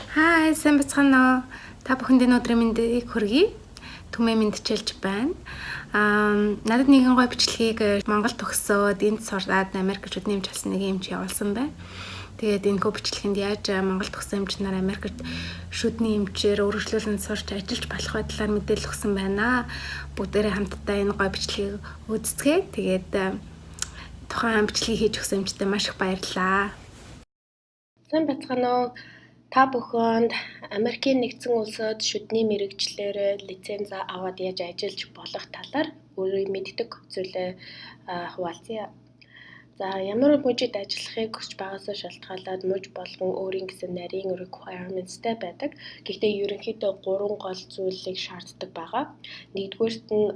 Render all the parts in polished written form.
Хай, сайн бацгаана уу? Та бүхэнд энэ өдрийн мэндийг хүргэе. Түмээ мэдчилж байна. Надад нэгэн гоё бичлэгийг Монголд төгсөөд энд сураад Америкт шүдний хэмжээ авсан нэг юм чи явуулсан байна. Тэгээд энэ хөө бичлэгэнд яаж Монголд төгсөн хэмжээр Америкт шүдний хэмжээр өргөжлүүлэн сурч ажиллаж болох бай талаар мэдээлэл өгсөн байна. Бүгдээрээ хамтдаа энэ гоё бичлэгийг үздэцгээе. Тэгээд тухайн бичлэгийг хийж өгсөн юмчтай маш их баярлалаа. Сайн бацгаана уу? Та бүхэнд Америкийн нэгдсэн улсад шүдний мэргэжлээр лиценз аваад яаж ажиллаж болох талаар өөрийн мэддэг зүйлээ хуваалцъя. За ямар мужид ажиллахыг хүсч байгаас шалтгаалаад муж болгон өөрийн гэсэн нарийн requirements-тэй байдаг. Гэхдээ ерөнхийдөө 3 гол зүйлийг шаарддаг байгаа. Нэгдүгээрт нь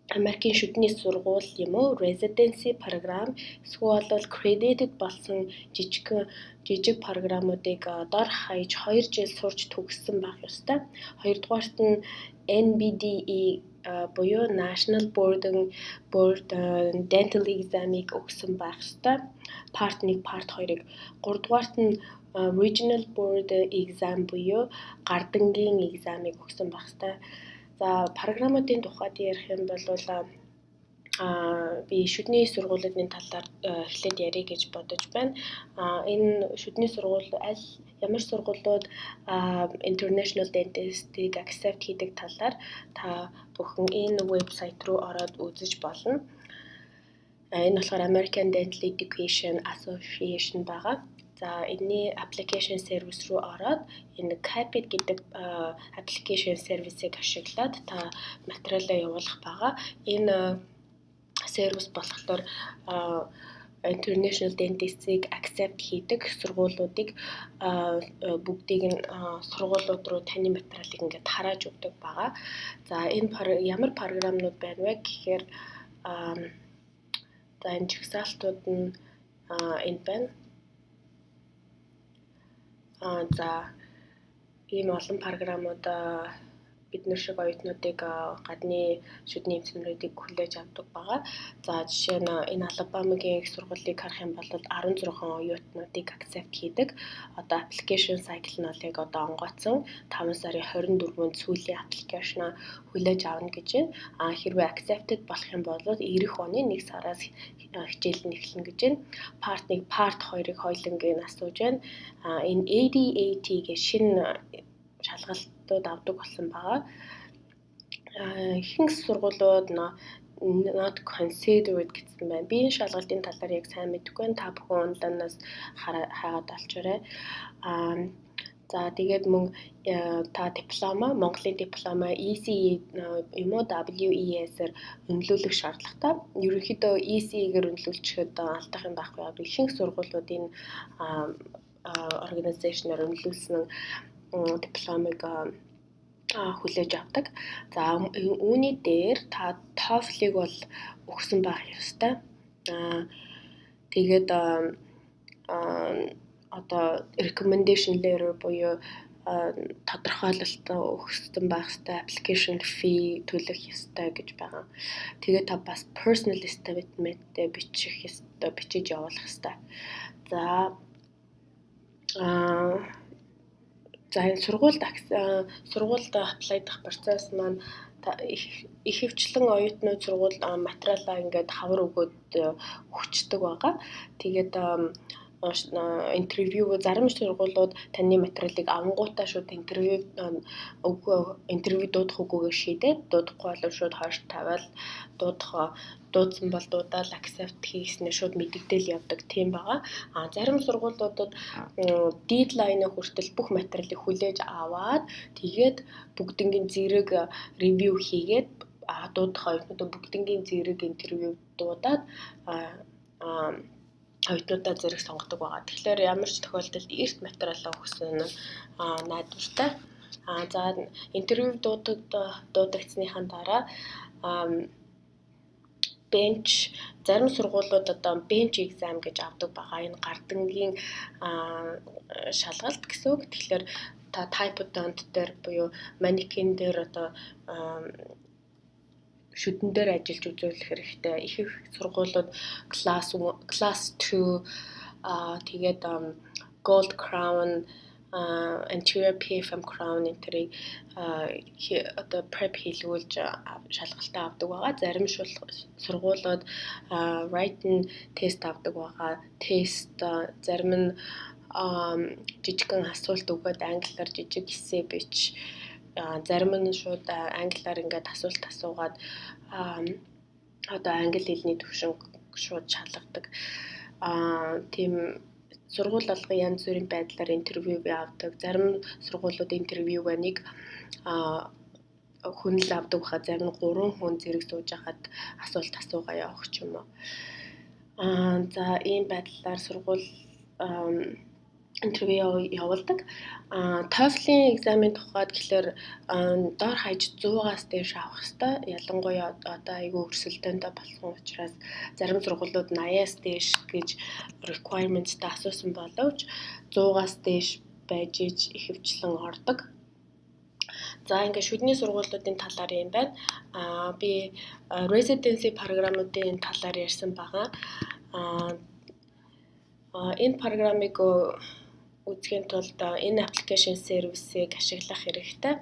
Америкийн шүдний сургууль юм уу residency програм эсвэл бол credited болсон жижиг програмуудыг дор хаяж 2 жил сурч төгссөн байх ёстой. Хоёрдугаарт нь NBDE буюу National Board Dental Exam-ыг өгсөн байх ёстой. Part 1, Part 2-ыг. Гуравдугаарт нь Regional Board Exam буюу гардангийн exam-ыг өгсөн байх ёстой. За програмуудын тухайд ярих юм бол би шүдний сургуулиудын талаар эхлээд ярих гэж бодож байна. Энэ шүдний сургууль ямар сургуулиуд International Dentist-ийг accept хийдэг талаар та бүхэн энэ вебсайт руу ороод үзэж болно. Энэ болохоор American Dental Education Association байгаа. За энэний application service руу ороод энэ Capit гэдэг application service-ийг ашиглаад та материалаа явуулах байгаа. Энэ сервис болохоор International Dentist-ийг accept хийдэг сургуулиудыг бүгдийг нь сургуулиуд руу таны материалыг ингээд харааж өгдөг байгаа. За энэ ямар програмнууд байна вэ гэхээр за энэ жагсаалтууд нь энэ байна. За ийм олон програмууд бид шиг оюутнуудыг гадны шүдний эмчнэрүүдийг хүлээж авдаг байгаа. За жишээ нь энэ Алабамагийн их сургуулийг харах юм бол 16 оюутнуудыг accept хийдэг. Одоо application cycle нь яг одоо онгоцсон 5 сарын 24-нд сүүлийн application хүлээж авна гэж байна. Хэрвээ accepted болох юм бол эх оны 1 сараас хичээл нь эхэлнэ гэж байна. Part 1, Part 2-ыг хоёулангийн асууж байна. Энэ ADAT гэх шинэ шалгалтууд авдаг болсон байгаа. Ихэнх сургуулиуд not considered гэсэн байна. Би энэ шалгалтын талаар яг сайн мэдэхгүй байна. Та бүхэн онлайнаас хаагаад олчоорой. За тэгээд мөн та диплома, Монголын диплома ECE юм уу WES-ээр үнэлүүлэх шаардлагатай. Ерөнхийдөө ECE-гээр үнэлүүлчихэд алдах юм байхгүй. Ихэнх сургуулиуд энэ организашнаар үнэлүүлсэн дипломыг хүлээж авдаг. За үүний дээр та TOEFL-ыг бол өгсөн байх ёстой. Тэгээд одоо recommendation letter буюу тодорхойлолт өгсөн байх ёстой, application fee төлөх ёстой гэж байгаа. Тэгээд та бас personal statement-тэй бичиж явуулах ёстой. За энэ сургуульд apply дах процесс маань ихэвчлэн оюутнууд сургуульд материалаа ингээд хавар өгөөд өгчдөг байгаа. Тэгээд интервью зарим сургуулиуд таны материалыг авангуудаа шууд интервью дуудах үгүйгээ шийдээд дуудахгүй бол шууд хойш тавиал дуудсан бол дуудаал accept хийснээр шууд мэдэгдээл явдаг тийм байгаа. Зарим сургуулиудад дедлайнаа хүртэл бүх материалыг хүлээж аваад тэгээд бүгднгийн зэрэг ревю хийгээд дуудах оюутнуудаа бүгднгийн зэрэг интервью дуудаад оюутнуудаа зэрэг сонгодог байгаа. Тэгэхээр ямар ч тохиолдолд эрт материалаа өгсөн нь найдвартай. За интервью дуудагдсныхаа дараа bench зарим сургуулиуд одоо bench exam гэж авдаг байгаа. Энэ гардангийн шалгалт гэсэн үг. Тэгэхээр та type odont дээр буюу манекен дээр одоо шүдэн дээр ажиллаж үзүүлэх хэрэгтэй. Их сургуулиуд class 2 тэгээд Gold Crown anterior PFM crown энтрийг одоо prep хийлгүүлж шалгалтаа авдаг байгаа. Зарим сургуулиуд written тест авдаг байгаа. Тест зарим нь жижигхэн асуулт өгөөд англиар жижиг эссе бич, зарим нь шууд англиар ингээд асуулт асуугаад одоо англи хэлний төвшинг шууд шалгадаг. Тийм сургууль алган янз бүрийн байдлаар интервью авдаг. Зарим сургуулиуд интервьюг нэг хүн л авдаг баха. Зарим нь 3 хүн зэрэг сууж байхад асуулт асуугаа явах ч юм уу. За ийм байдлаар сургууль интервью явуулдаг. TOEFL-ийн экзамен тухайд гэхэлэр доор хаяж 100-аас дээш авах хэрэгтэй. Ялангуяа одоо айгүй өрсөлдөөнтэй болсон учраас зарим сургуулиуд 80-аас дээш гэж requirement-тай асуусан боловч 100-аас дээш байж иж ихэвчлэн ордог. За ингээд шүдний сургуулиудын талаар юм байна. Би residency програмуудын талаар ярьсан байгаа. Энэ програмыг үзэхийн тулд энэ application service-ийг ашиглах хэрэгтэй.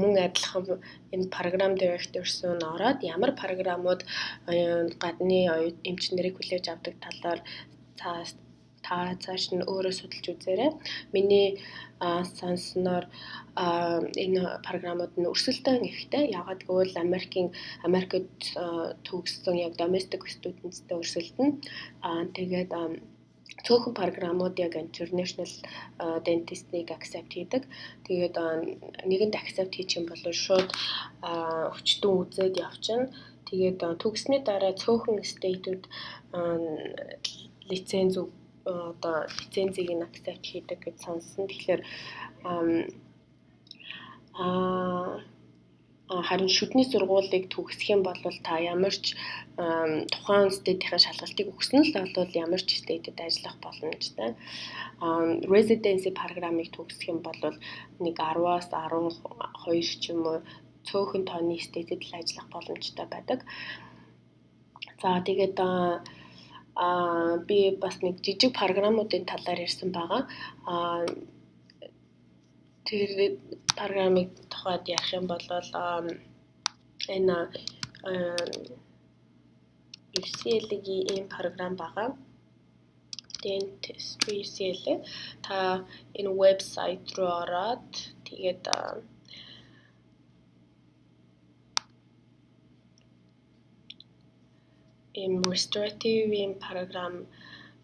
Мөн адилхан энэ програм directors-ын ороод ямар програмууд гадны эмч нарыг хүлээж авдаг талаар та цааш нь өөрөө судалж үзээрэй. Миний сонсноор энэ програмууд нь өрсөлдөөн ихтэй. Яагаад гэвэл Америкт төгссөн яг domestic students-тэй өрсөлдөн. Тэгээд цөөхөн програмууд яг international dentist-ийг accept хийдэг. Тэгээд нэгэнд accept хийчих юм бол шууд өчтөн үзээд явчихна. Тэгээд төгссний дараа цөөхөн state-үүд лицензийг нь accept хийдэг гэж сонссон. Тэгэхээр харин шүдний сургуулийг төгсөх юм бол та ямар ч тухайн state-ийн шалгалтыг өгсөн л бол ямар ч state-д ажиллах боломжтой. Residency програмыг төгсөх юм бол нэг 10-аас 12 ч юм уу цөөхөн тооны state-д л ажиллах боломжтой байдаг. За тэгээд би бас нэг жижиг програмуудын талаар ярьсан байгаа. Тэр програмыг тухайд ярих юм бол энэ UCL-ийн ийм програм байгаа. Dentistry UCL. Та энэ вебсайт руу ороод тэгээд ийм restorative програм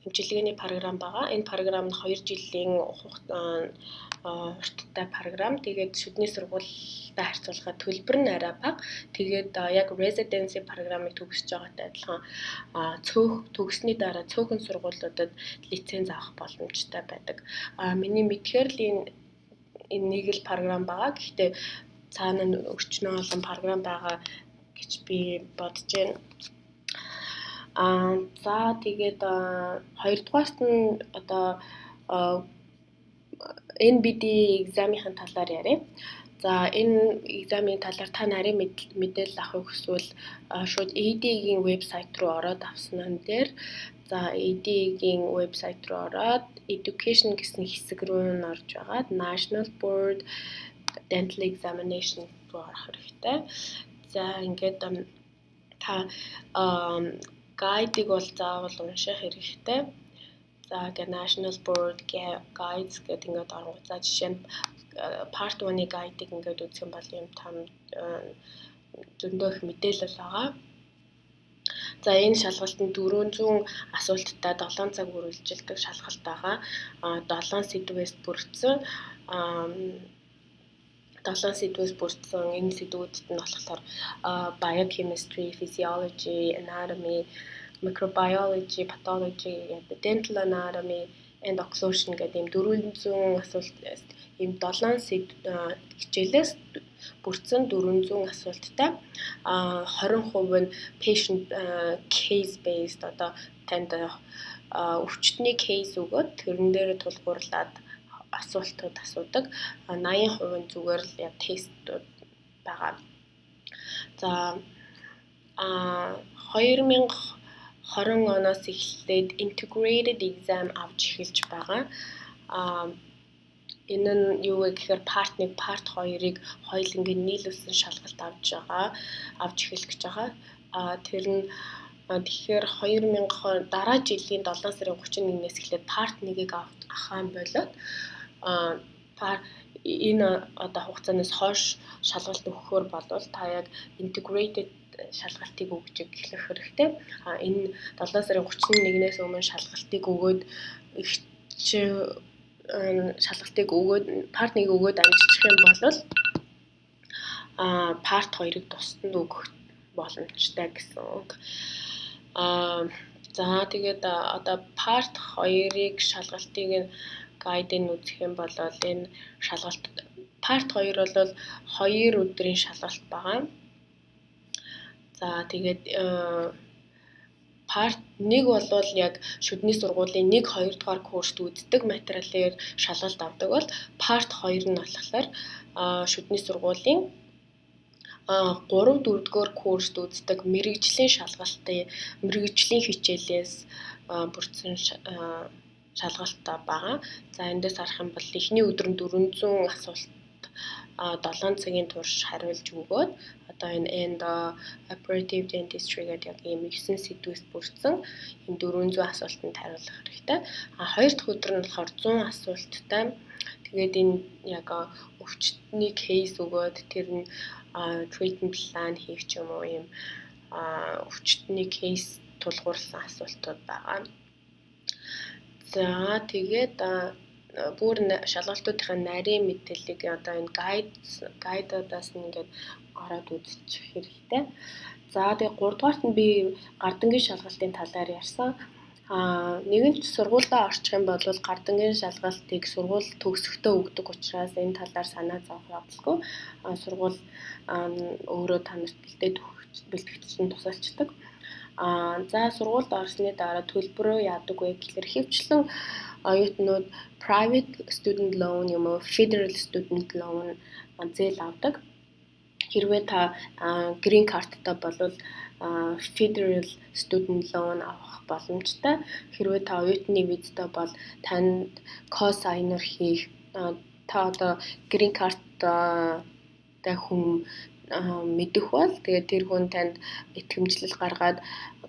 хэмжлэгээний програм байгаа. Энэ програм нь 2 жилийн урттай програм. Тэгээд шүдний сургуультай харьцуулахад төлбөр нь арай бага. Тэгээд яг residency програмыг төгсөж байгаатай адилхан төгссөний дараа цөөхөн сургуулиудад лиценз авах боломжтой байдаг. Миний мэдхээр л энэ нэг л програм байгаа. Гэхдээ цаана нь өчнөө олон програм байгаа гэж би бодож байна. За тэгээд хоёрдугаарт нь одоо NBD экзамийн талаар яриа. За энэ экзамийн талаар та нарийн мэдээлэл авахыг хүсвэл шууд ED-ийн вебсайт руу ороод авсан дээр за ED-ийн вебсайт руу ороод education гэсэн хэсэг рүү нь орж байгаа. National Board Dental Examination руу орох хэрэгтэй. За ингээд та гайдыг бол заавал унших хэрэгтэй. За ингээд National Board Guides гэдэг ингээд орнгууд. За жишээ нь Part 1-ийн гайдыг ингээд үзэх юм бол юм том зөндөө их мэдээлэл байгаа. За энэ шалгалтанд 400 асуулттай 7 цаг үргэлжилдэг шалгалт байгаа. 7 сэдвээс бүрдсэн. 7 сэдвээс бүрдсэн энэ сэдвүүдэд нь болохоор biochemistry, physiology, anatomy, microbiology, pathology, dental anatomy, and occlusion гэдэг ийм 400 асуулт ийм 7 хичээлээс бүрдсэн 400 асуулттай 20% нь patient case based одоо танд өвчтний кейс өгөөд тэрэн дээр тулгуурлаад асуултууд асуудаг. 80% нь зүгээр л яг тестүүд байгаа. За 2020 20 оноос эхлээд integrated exam авч эхэлж байгаа. Энэ нь юу вэ гэхээр part 1, part 2-ыг хоёулангийн нийлүүлсэн шалгалт авч эхэлж гэж байгаа. Тэр нь тэгэхээр 2020 дараа жилийн 7 сарын 31-ээс эхлээд part 1-ийг авахын болоод энэ одоо хугацаанаас хойш шалгалт өгөхөөр болвол та яг integrated шалгалтыг өгж эхлэх хэрэгтэй. Энэ 7 сарын 31-ээс өмнө шалгалтыг өгөөд part 1-ийг өгөөд амжиж юм бол part 2-ыг тусданд өгөх боломжтой гэсэн үг. За тэгээд одоо part 2-ыг шалгалтыг гайдыг үзэх юм бол энэ шалгалт part 2 бол 2 өдрийн шалгалт байгаа. За тэгээд part 1 бол яг шүдний сургуулийн 1-2 дугаар курст үздэг материалаар шалгалт авдаг бол part 2 нь болохоор шүдний сургуулийн 3-4 дугаар курст үздэг мэргэжлийн хичээлээс бүрдсэн шалгалт байгаа. За эндээс харах юм бол эхний өдөр нь 400 асуулт 7 цагийн турш хариулж өгөөд одоо энэ endo operative dentistry гэдэг яг ийм 9 сэдвээс бүрдсэн энэ 400 асуултанд хариулах хэрэгтэй. Хоёр дахь өдөр нь болохоор 100 асуулттай. Тэгээд энэ яг өвчтний кейс өгөөд тэр нь treatment plan хийх ч юм уу ийм өвчтний кейс тулгуурласан асуултууд байгаа. За тэгээд бүр шалгалтуудынхаа нарийн мэдээллийг одоо энэ гайдуудаас ингээд ороод үзчих хэрэгтэй. За тэгээд 3 дугаарт нь би гардангийн шалгалтын талаар ярьсан. Нэгэнт сургуультай орчих юм бол гардангийн шалгалтыг сургууль төгсөхдөө өгдөг учраас энэ талаар санаа зовох явдалгүй. Сургууль өөрөө танарт бэлтгэгчдэн тусалцдаг. За сургуульд орсны дараа төлбөрөө яадаг вэ гэхээр хэвчлэн оюутнууд private student loan юм уу federal student loan зээл авдаг. Хэрвээ та green card-тай болвол federal student loan авах боломжтой. Хэрвээ та оюутны визтэй бол танд co-signer хийх та одоо green card-тай хүн мэдэх бол тэгээд тэр хүн танд итгэмжлэл гаргаад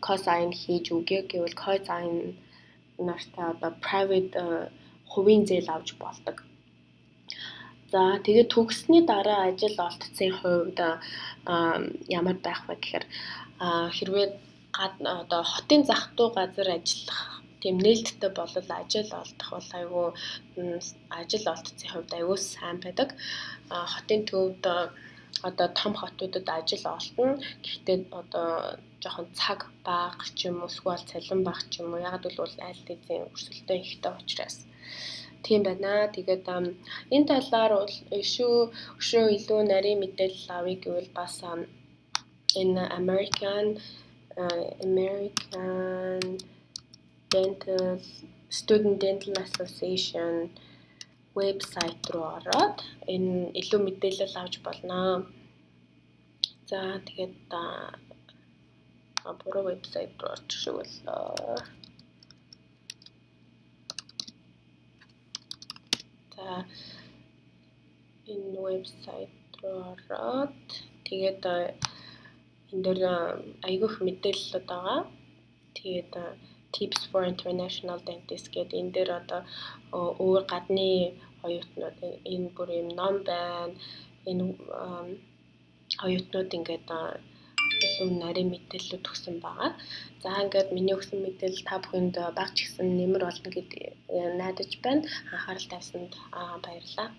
co-sign хийж өгье гэвэл co-sign нартай одоо private хувийн зээл авч болдог. За тэгээд төгссөний дараа ажил олдсон хувьд ямар байх вэ гэхээр хэрвээ одоо хотын зах дуу газар ажиллах тийм нээлттэй болол ажил олдох бол ажил олдсон хувьд аюул сайн байдаг. Хотын төвд одоо том хотуудад ажил олдно. Гэхдээ одоо жоохон цаг бага ч юм уу эсвэл цалин бага ч юм уу яг бол аль хэдийн өрсөлдөөн ихтэй учраас тийм байна. Тэгээд энэ талаар өшөө илүү нарийн мэдээлэл авъя гэвэл бас энэ American Student Dental Association вебсайт руу ороод энэ илүү мэдээлэл авч болно. За тэгээд буруу вебсайт руу орчих боллоо. За энэ вебсайт руу ороод тэгээд энэ дээр айгүйх мэдээлэлүүд байгаа. Тэгээд Tips for International Dentists гэдэг энэ дээр одоо өөр гадны оюутнууд энэ бүр юм ном байна. Энэ оюутнууд ингээд илүү нарийн мэдээлэлүүд өгсөн байгаа. За ингээд миний өгсөн мэдээлэл та бүхэнд багч гисэн нэмэр болно гэдгийг найдаж байна. Анхаарал тавьсанд баярлалаа.